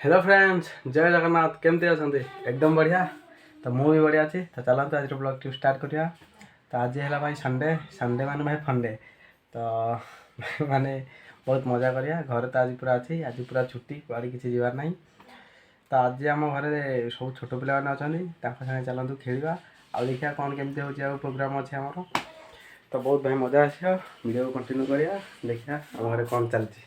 Hello friends, जय जगन्नाथ। केमती अच्छा? एकदम बढ़िया। तो मुझे बढ़िया अच्छी। तो चलते आज ब्लॉग टी स्टार्ट करिया। तो आज है भाई संडे माने भाई फंडे। तो माने बहुत मजा करिया। घर तो आज पूरा अच्छी, आज पूरा छुट्टी, कुआड़े किसी जीवार ना। तो आज आम घर सब छोट पिला अच्छा चलतु खेलवा आ देखा कौन केमती हो प्रोग्राम अच्छे आमर। तो बहुत भाई मजा आस वीडियो कंटिन्यू करिया। देखा आम घर कौन चलती।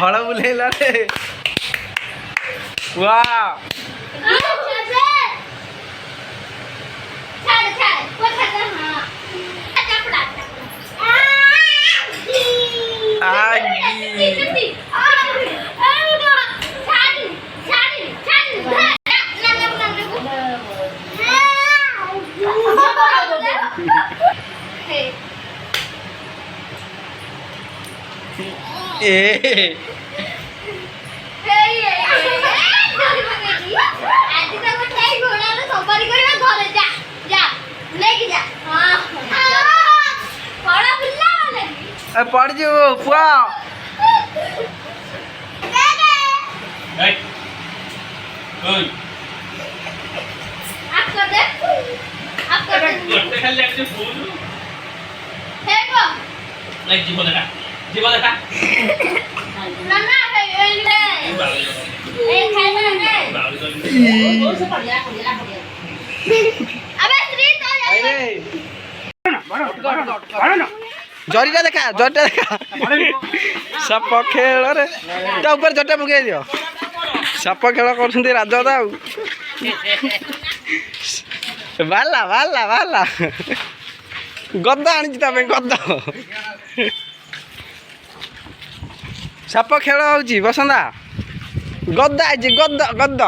फल बुलेला रे। वाह ए पड़ जो पुआ जीवन देखा जरीटा देखा साप खेल रे ऊपर जटा पकई दियो। साप खेल कर राजदा बाला बाला बाला गद आनी गद साप खेल हो बसंदा गद आई गद गद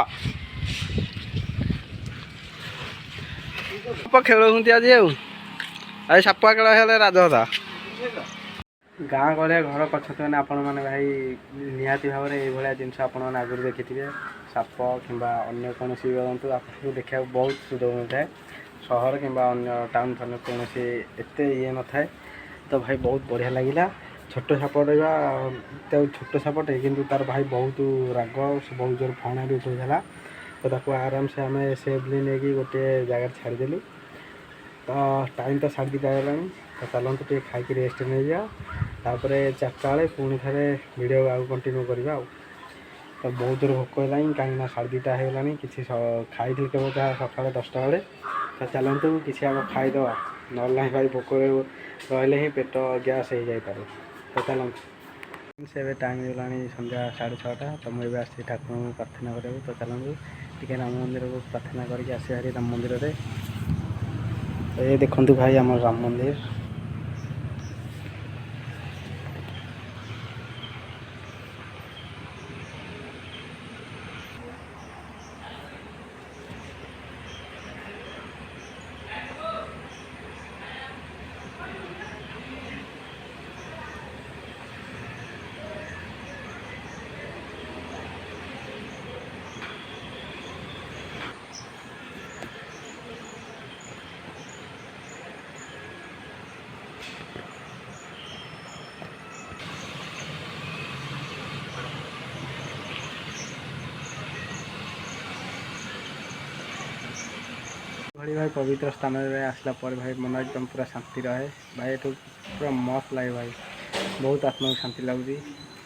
साप खेल आज साप खेल है राजदा गाँ गलिया घर पछत मैंने आपण मैंने भाई निहाती भाव में ये जिनस आप आगुरी देखी थे साप कि अन्य कौन जंतु आपको देखा बहुत सुयोग मिलता है सहर कि टाउन फाउन कौन एत ये न थाए। तो भाई बहुत बढ़िया लगिला। छोट सापटे छोट सापटे कि तार भाई बहुत राग बहुत जोर फणा भी उठा। तो आराम से आम सेफली नहीं गोटे जगह छाड़देलु। तो टाइम तो 2:30 होगा। तो चलते टे खाई रेस्ट नहीं जा तापर 4टा बेले पुणी थे वीडियो आगे कंटिन्यू करवा। तो बहुत जोर भोक है कहीं 2:30 होगा कि खाई थी केवल जहाँ सका 10टा बेले। तो चलतु किसी आग खाईदे ना भाई भोक रही पेट गैस हो जापे। तो चलते से टाइम होगा संध्या 6:30। तो मुझे आस ठाकुर प्रार्थना करा। तो चलतु टे राम मंदिर को प्रार्थना करके आस भारी राम मंदिर में। तो ये देखु भाई आम राम मंदिर भाई भाई पवित्र स्थान में आसला पर भाई मन एकदम पूरा शांति रहे भाई। एठू पूरा मस्त लगे भाई, बहुत आत्मा को शांति लगुच।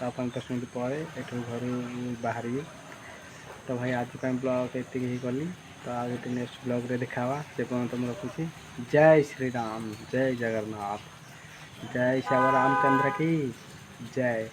तो 5-10 मिनट पर एठू घर बाहर। तो भाई आज ब्लॉग एति ही कली। तो आज गोटे नेक्स्ट ब्लॉग रे देखा से पर्यटन मुझे रखुची। जय श्री राम, जय जगन्नाथ, जय श्याम रामचंद्र की जय।